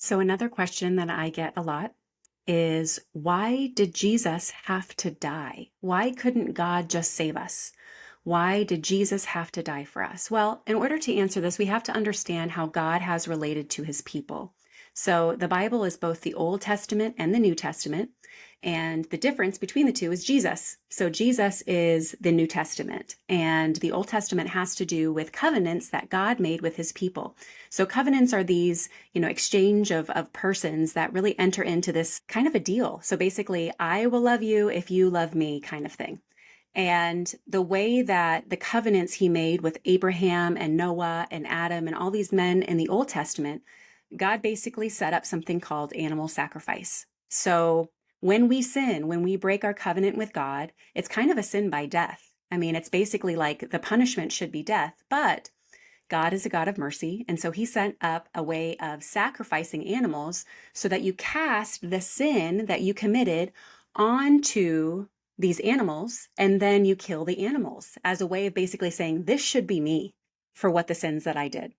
So, another question that I get a lot is why did Jesus have to die? Why couldn't God just save us? Why did Jesus have to die for us? Well, in order to answer this, we have to understand how God has related to his people. So, the Bible is both the Old Testament and the New Testament. And the difference between the two is Jesus. So, Jesus is the New Testament, and the Old Testament has to do with covenants that God made with his people. So, covenants are these exchange of persons that really enter into this kind of a deal. So basically, I will love you if you love me kind of thing. And the way that the covenants he made with Abraham and Noah and Adam and all these men in the Old Testament, God basically set up something called animal sacrifice. So when we sin, when we break our covenant with God, it's kind of a sin by death. I mean, it's basically like the punishment should be death, but God is a God of mercy, and so he sent up a way of sacrificing animals so that you cast the sin that you committed onto these animals, and then you kill the animals as a way of basically saying, this should be me for what the sins that I did.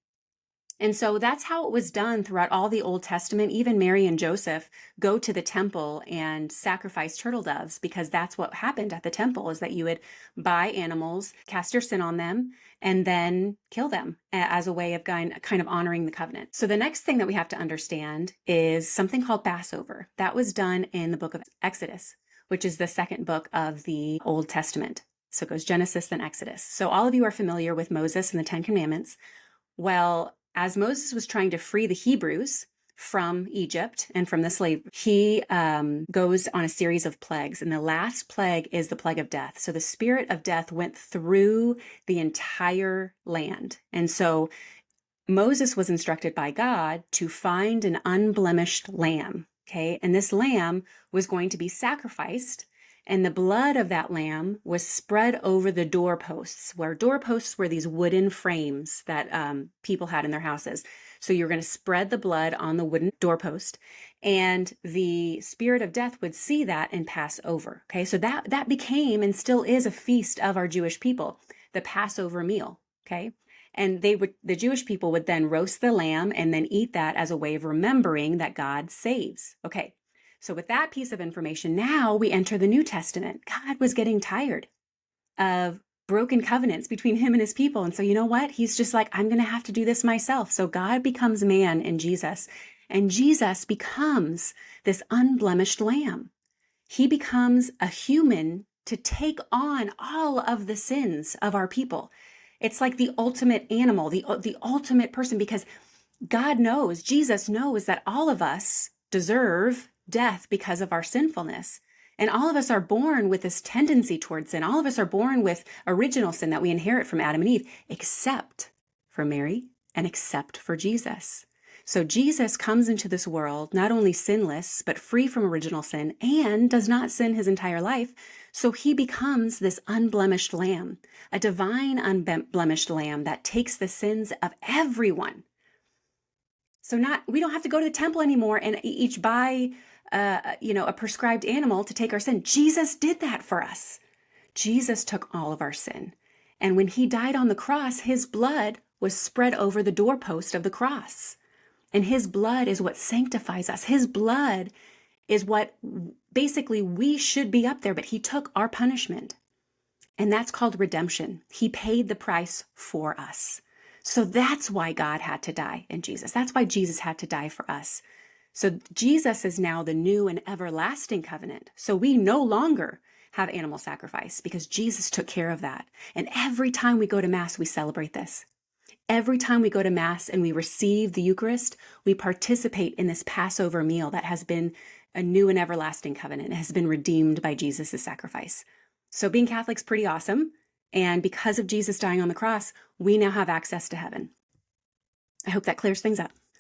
And so that's how it was done throughout all the Old Testament. Even Mary and Joseph go to the temple and sacrifice turtle doves because that's what happened at the temple, is that you would buy animals, cast your sin on them, and then kill them as a way of kind of honoring the covenant. So the next thing that we have to understand is something called Passover. That was done in the book of Exodus, which is the second book of the Old Testament. So it goes Genesis, then Exodus. So all of you are familiar with Moses and the Ten Commandments. Well, as Moses was trying to free the Hebrews from Egypt and from the slave, he goes on a series of plagues. And the last plague is the plague of death. So the spirit of death went through the entire land. And so Moses was instructed by God to find an unblemished lamb. Okay. And this lamb was going to be sacrificed, and the blood of that lamb was spread over the doorposts, where doorposts were these wooden frames that people had in their houses. So you're going to spread the blood on the wooden doorpost, and the spirit of death would see that and pass over. Okay, so that became and still is a feast of our Jewish people, the Passover meal. Okay, and the Jewish people would then roast the lamb and then eat that as a way of remembering that God saves. Okay. So with that piece of information, now we enter the New Testament. God was getting tired of broken covenants between him and his people. And so you know what? He's just like, I'm going to have to do this myself. So God becomes man in Jesus, and Jesus becomes this unblemished lamb. He becomes a human to take on all of the sins of our people. It's like the ultimate animal, the ultimate person, because God knows, Jesus knows that all of us deserve death because of our sinfulness. And all of us are born with this tendency towards sin. All of us are born with original sin that we inherit from Adam and Eve, except for Mary and except for Jesus. So Jesus comes into this world not only sinless, but free from original sin, and does not sin his entire life. So he becomes this unblemished lamb, a divine unblemished lamb that takes the sins of everyone. So we don't have to go to the temple anymore and each buy, a prescribed animal to take our sin. Jesus did that for us. Jesus took all of our sin. And when he died on the cross, his blood was spread over the doorpost of the cross. And his blood is what sanctifies us. His blood is what basically we should be up there, but he took our punishment. And that's called redemption. He paid the price for us. So that's why God had to die in Jesus. That's why Jesus had to die for us. So Jesus is now the new and everlasting covenant. So we no longer have animal sacrifice because Jesus took care of that. And every time we go to Mass, we celebrate this. Every time we go to Mass and we receive the Eucharist, we participate in this Passover meal that has been a new and everlasting covenant. It has been redeemed by Jesus' sacrifice. So being Catholic's pretty awesome. And because of Jesus dying on the cross, we now have access to heaven. I hope that clears things up.